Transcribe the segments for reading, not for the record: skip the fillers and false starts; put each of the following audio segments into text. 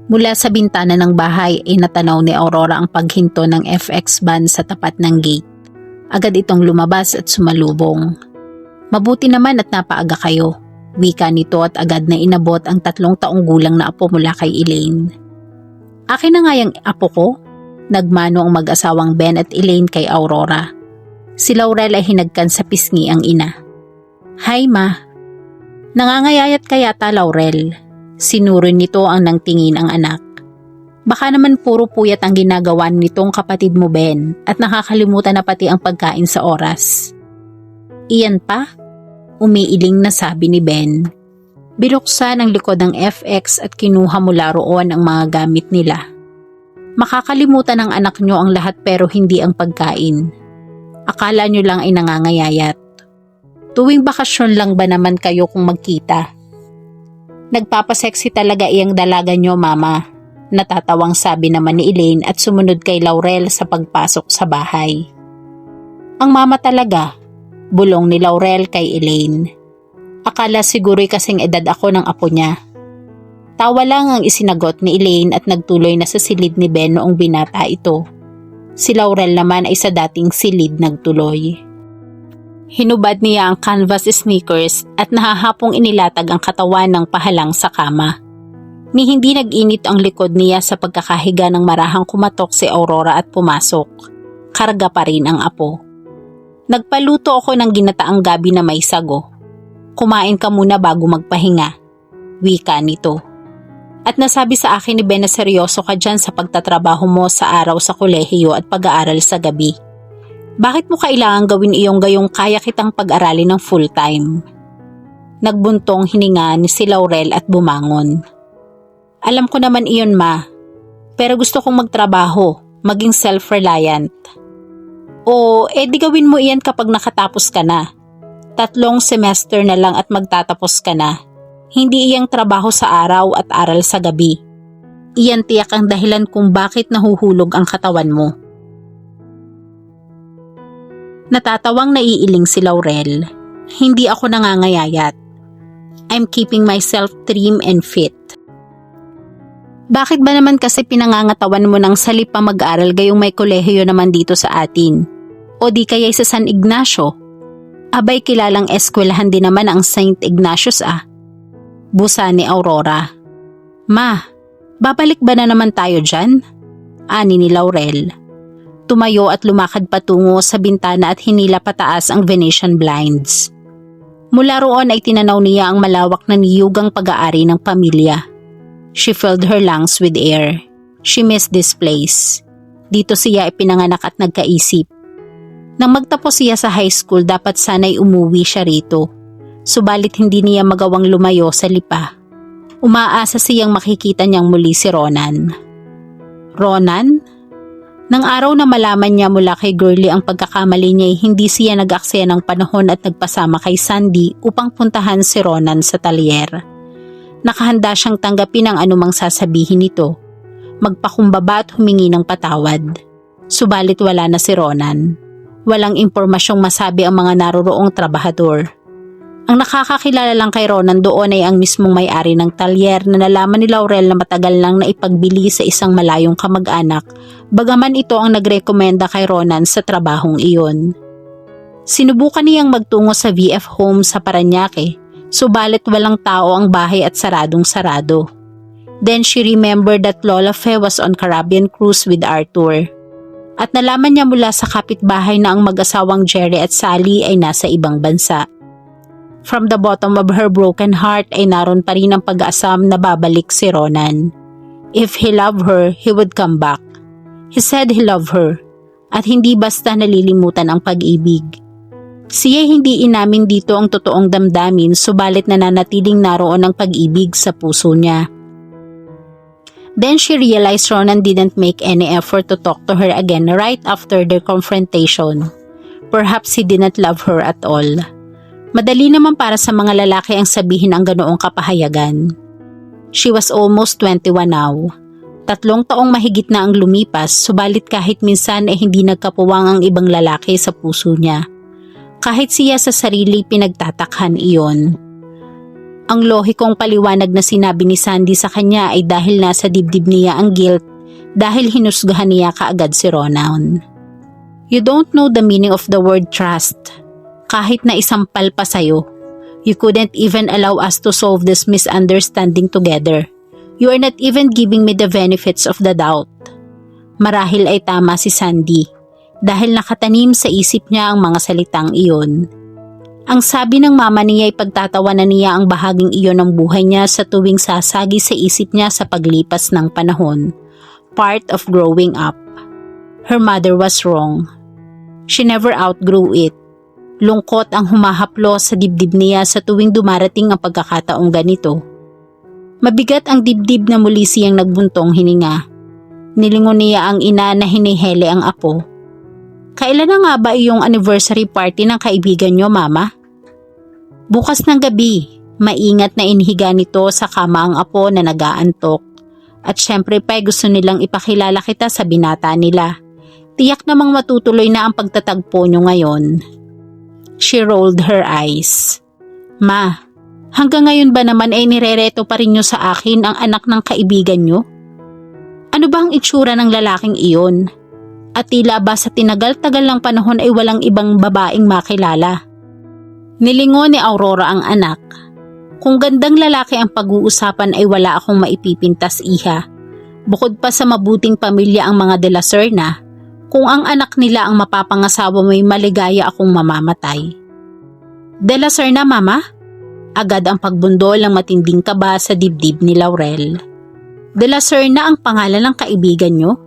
Mula sa bintana ng bahay ay natanaw ni Aurora ang paghinto ng FX van sa tapat ng gate. Agad itong lumabas at sumalubong. "Mabuti naman at napaaga kayo," wika nito at agad na inabot ang 3 taong gulang na apo mula kay Elaine. "Akin na nga yung apo ko," nagmano ang mag-asawang Ben at Elaine kay Aurora. Si Laurel ay hinagkan sa pisngi ang ina. "Hi ma." "Nangangayayat ka yata, Laurel." Sinuro nito ang nangtingin ang anak. "Baka naman puro puyat ang ginagawa nitong kapatid mo, Ben, at nakakalimutan na pati ang pagkain sa oras." "Iyan pa?" umiiling na sabi ni Ben. Binuksan ang likod ng FX at kinuha mula roon ang mga gamit nila. "Makakalimutan ng anak nyo ang lahat pero hindi ang pagkain. Akala nyo lang ay nangangayayat. Tuwing bakasyon lang ba naman kayo kung magkita? Nagpapaseksi talaga iyang dalaga nyo, mama," natatawang sabi naman ni Elaine at sumunod kay Laurel sa pagpasok sa bahay. "Ang mama talaga," bulong ni Laurel kay Elaine. "Akala siguro'y kasing edad ako ng apo niya." Tawa lang ang isinagot ni Elaine at nagtuloy na sa silid ni Ben noong binata ito. Si Laurel naman ay sa dating silid nagtuloy. Hinubad niya ang canvas sneakers at nahahapong inilatag ang katawan ng pahalang sa kama. Ni hindi nag-init ang likod niya sa pagkakahiga ng marahang kumatok si Aurora at pumasok. Karga pa rin ang apo. "Nagpaluto ako ng ginataang gabi na may sago. Kumain ka muna bago magpahinga," wika nito. "At nasabi sa akin ni Ben na seryoso ka dyan sa pagtatrabaho mo sa araw sa kolehiyo at pag-aaral sa gabi. Bakit mo kailangan gawin iyong gayong kaya kitang pag-aralin ng full-time?" Nagbuntong hininga ni si Laurel at bumangon. "Alam ko naman iyon, ma. Pero gusto kong magtrabaho, maging self-reliant." "O, di gawin mo iyan kapag nakatapos ka na. 3 semester na lang at magtatapos ka na. Hindi iyang trabaho sa araw at aral sa gabi. Iyan tiyak ang dahilan kung bakit nahuhulog ang katawan mo." Natatawang naiiling si Laurel. "Hindi ako nangangayayat. I'm keeping myself trim and fit." "Bakit ba naman kasi pinangangatawan mo ng salip pa mag-aral gayong may kolehiyo naman dito sa atin? O di kaya'y sa San Ignacio? Abay kilalang eskwelahan din naman ang St. Ignatius busa ni Aurora. "Ma, babalik ba na naman tayo dyan?" ani ni Laurel. Tumayo at lumakad patungo sa bintana at hinila pataas ang Venetian blinds. Mula roon ay tinanaw niya ang malawak na niyugang pag-aari ng pamilya. She filled her lungs with air. She missed this place. Dito siya ipinanganak at nagkaisip. Nang magtapos siya sa high school, dapat sana'y umuwi siya rito. Subalit hindi niya magawang lumayo sa lipa. Umaasa siyang makikita niyang muli si Ronan. Ronan? Nang araw na malaman niya mula kay Girlie ang pagkakamali niya ay hindi siya nag-aksaya ng panahon at nagpasama kay Sandy upang puntahan si Ronan sa talyer. Nakahanda siyang tanggapin ang anumang sasabihin nito, magpakumbaba at humingi ng patawad. Subalit wala na si Ronan. Walang impormasyong masabi ang mga naroroong trabahador. Ang nakakakilala lang kay Ronan doon ay ang mismong may-ari ng talyer na nalaman ni Laurel na matagal nang naipagbili sa isang malayong kamag-anak, bagaman ito ang nagrekomenda kay Ronan sa trabahong iyon. Sinubukan niyang magtungo sa VF home sa Parañaque, subalit walang tao ang bahay at saradong-sarado. Then she remembered that Lola Fe was on Caribbean cruise with Arthur. At nalaman niya mula sa kapitbahay na ang mag-asawang Jerry at Sally ay nasa ibang bansa. From the bottom of her broken heart ay naroon pa rin ang pag-aasam na babalik si Ronan. If he loved her, he would come back. He said he loved her, at hindi basta nalilimutan ang pag-ibig. Siya hindi inamin dito ang totoong damdamin, subalit nananatiling naroon ang pag-ibig sa puso niya. Then she realized Ronan didn't make any effort to talk to her again right after their confrontation. Perhaps he didn't love her at all. Madali naman para sa mga lalaki ang sabihin ang ganoong kapahayagan. She was almost 21 now. 3 taong mahigit na ang lumipas, subalit kahit minsan ay hindi nagkapuwang ang ibang lalaki sa puso niya. Kahit siya sa sarili pinagtatakhan iyon. Ang lohikong paliwanag na sinabi ni Sandy sa kanya ay dahil nasa dibdib niya ang guilt dahil hinusgahan niya kaagad si Ronan. You don't know the meaning of the word trust. Kahit na isampal pa sa'yo, you couldn't even allow us to solve this misunderstanding together. You are not even giving me the benefits of the doubt. Marahil ay tama si Sandy dahil nakatanim sa isip niya ang mga salitang iyon. Ang sabi ng mama niya ay pagtatawanan niya ang bahaging iyon ng buhay niya sa tuwing sasagi sa isip niya sa paglipas ng panahon. Part of growing up. Her mother was wrong. She never outgrew it. Lungkot ang humahaplo sa dibdib niya sa tuwing dumarating ang pagkakataong ganito. Mabigat ang dibdib na muli siyang nagbuntong hininga. Nilingon niya ang ina na hinihele ang apo. Kailan na nga ba iyong anniversary party ng kaibigan niyo, Mama? Bukas ng gabi, maingat na inhiga nito sa kama ang apo na nag-aantok. At syempre pa'y gusto nilang ipakilala kita sa binata nila. Tiyak namang matutuloy na ang pagtatagpo niyo ngayon. She rolled her eyes. Ma, hanggang ngayon ba naman ay nirereto pa rin niyo sa akin ang anak ng kaibigan niyo? Ano ba ang itsura ng lalaking iyon? At tila ba sa tinagal-tagal ng panahon ay walang ibang babaeng makilala? Nilingon ni Aurora ang anak. Kung gandang lalaki ang pag-uusapan ay wala akong maipipintas, iha. Bukod pa sa mabuting pamilya ang mga De La Serna, kung ang anak nila ang mapapangasawa mo'y maligaya akong mamamatay. De La Serna, Mama? Agad ang pagbundol ng matinding kaba sa dibdib ni Laurel. De La Serna ang pangalan ng kaibigan niyo?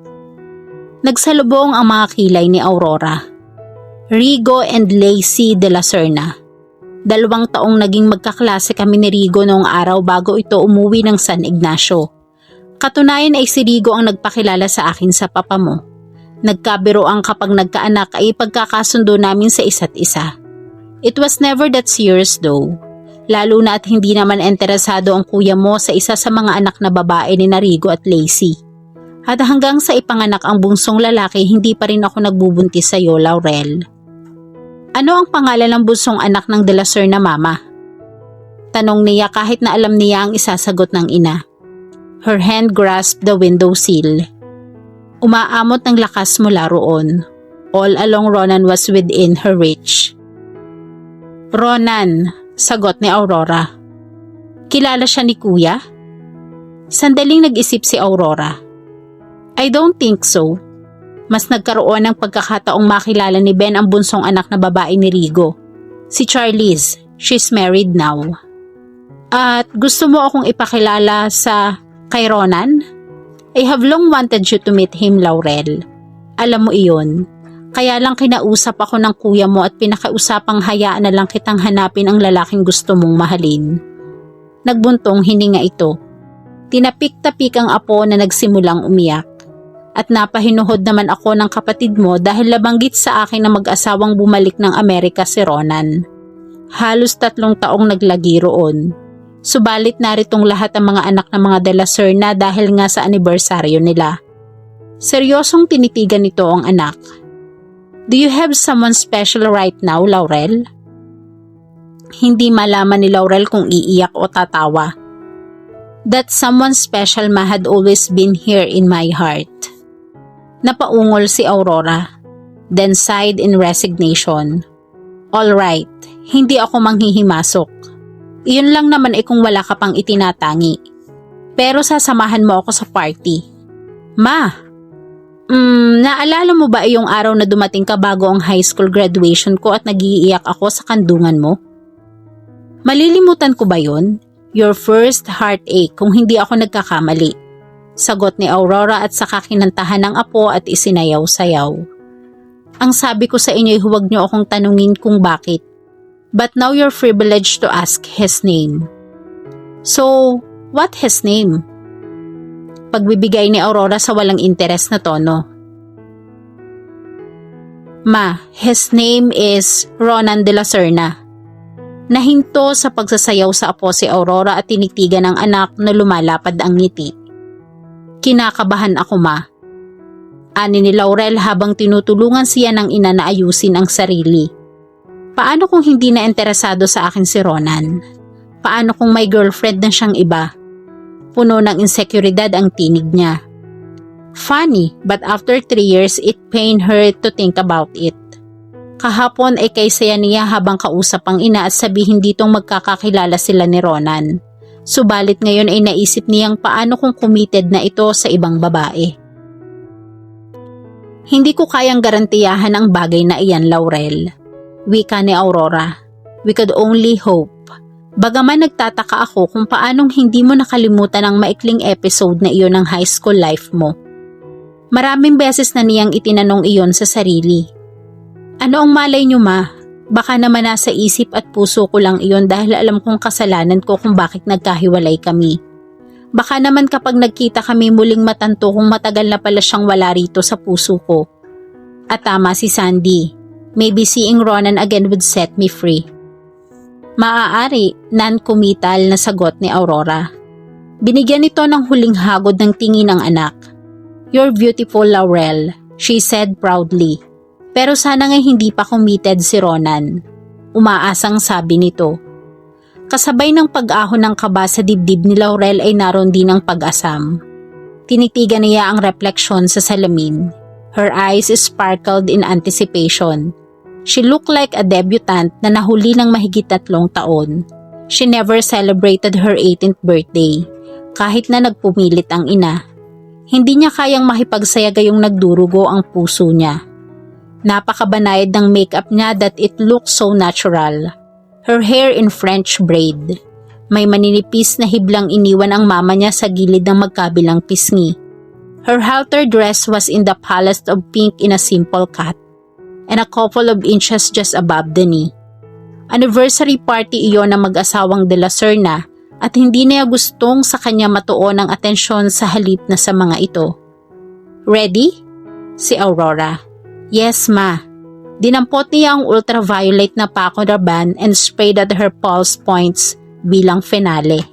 Nagsalubong ang mga kilay ni Aurora. Rigo and Lacey De La Serna. 2 taong naging magkaklase kami ni Rigo noong araw bago ito umuwi ng San Ignacio. Katunayan ay si Rigo ang nagpakilala sa akin sa papa mo. Nagkabiroan kapag nagkaanak ay pagkakasundo namin sa isa't isa. It was never that serious though. Lalo na at hindi naman interesado ang kuya mo sa isa sa mga anak na babae ni Rigo at Lacey. At hanggang sa ipanganak ang bunsong lalaki, hindi pa rin ako nagbubuntis sa iyo, Laurel. Ano ang pangalan ng bunsong anak ng De La Serna, Mama? Tanong niya kahit na alam niya ang isasagot ng ina. Her hand grasped the window sill. Umaamot ng lakas mula roon. All along Ronan was within her reach. Ronan, sagot ni Aurora. Kilala siya ni Kuya? Sandaling nag-isip si Aurora. I don't think so. Mas nagkaroon ng pagkakataong makilala ni Ben ang bunsong anak na babae ni Rigo. Si Charlize. She's married now. At gusto mo akong ipakilala sa kay Ronan? I have long wanted you to meet him, Laurel. Alam mo iyon. Kaya lang kinausap ako ng kuya mo at pinakausapang hayaan na lang kitang hanapin ang lalaking gusto mong mahalin. Nagbuntong hininga ito. Tinapik-tapik ang apo na nagsimulang umiyak. At napahinuhod naman ako ng kapatid mo dahil labanggit sa akin na mag-asawang bumalik ng Amerika si Ronan. Halos 3 taong naglagi roon. Subalit naritong lahat ang mga anak ng mga De La Serna dahil nga sa anibersaryo nila. Seryosong tinitigan nito ang anak. Do you have someone special right now, Laurel? Hindi malaman ni Laurel kung iiyak o tatawa. That someone special ma had always been here in my heart. Napaungol si Aurora, then sighed in resignation. All right, hindi ako manghihimasok. Iyon lang naman ay kung wala ka pang itinatangi. Pero sasamahan mo ako sa party. Ma, naalala mo ba yung araw na dumating ka bago ang high school graduation ko at nagiiyak ako sa kandungan mo? Malilimutan ko ba yun? Your first heartache kung hindi ako nagkakamali. Sagot ni Aurora at saka kinantahan ng apo at isinayaw-sayaw. Ang sabi ko sa inyo ay huwag niyo akong tanungin kung bakit. But now you're privileged to ask his name. So, what his name? Pagbibigay ni Aurora sa walang interes na tono. Ma, his name is Ronan De La Serna. Nahinto sa pagsasayaw sa apo si Aurora at tinitigan ng anak na lumalapad ang ngiti. Kinakabahan ako, Ma. Ani ni Laurel habang tinutulungan siya ng ina na ayusin ang sarili. Paano kung hindi na interesado sa akin si Ronan? Paano kung may girlfriend na siyang iba? Puno ng insekuridad ang tinig niya. Funny, but after 3 years, it pained her to think about it. Kahapon ay kay saya niya habang kausap ang ina at sabihin ditong magkakakilala sila ni Ronan. Subalit ngayon ay naisip niyang paano kung committed na ito sa ibang babae. Hindi ko kayang garantiyahan ang bagay na iyan, Laurel. Wika ni Aurora. We could only hope. Bagaman nagtataka ako kung paanong hindi mo nakalimutan ang maikling episode na iyon ng high school life mo. Maraming beses na niyang itinanong iyon sa sarili. Ano ang malay niyo, ma? Baka naman nasa isip at puso ko lang iyon dahil alam kong kasalanan ko kung bakit nagkahiwalay kami. Baka naman kapag nagkita kami muling matanto kung matagal na pala siyang wala rito sa puso ko. At tama si Sandy. Maybe seeing Ronan again would set me free. Maaari, non-committal na sagot ni Aurora. Binigyan ito ng huling hagod ng tingin ng anak. You're beautiful, Laurel, she said proudly. Pero sana nga hindi pa committed si Ronan. Umaasang sabi nito. Kasabay ng pag-ahon ng kaba sa dibdib ni Laurel ay naroon din ang pag-asam. Tinitigan niya ang refleksyon sa salamin. Her eyes sparkled in anticipation. She looked like a debutant na nahuli ng mahigit 3 taon. She never celebrated her 18th birthday, kahit na nagpumilit ang ina. Hindi niya kayang makipagsaya gayong nagdurugo ang puso niya. Napakabanayad ng makeup niya that it looked so natural. Her hair in French braid. May maninipis na hiblang iniwan ang mama niya sa gilid ng magkabilang pisngi. Her halter dress was in the palette of pink in a simple cut, and a couple of inches just above the knee. Anniversary party iyon ng mag-asawang De La Serna at hindi niya gustong sa kanya matuon ang atensyon sa halip na sa mga ito. Ready? Si Aurora. Yes, ma. Dinampot niya ang ultraviolet na Paco Rabanne and sprayed at her pulse points bilang finale.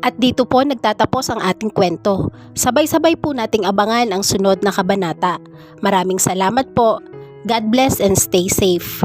At dito po nagtatapos ang ating kwento. Sabay-sabay po nating abangan ang sunod na kabanata. Maraming salamat po. God bless and stay safe.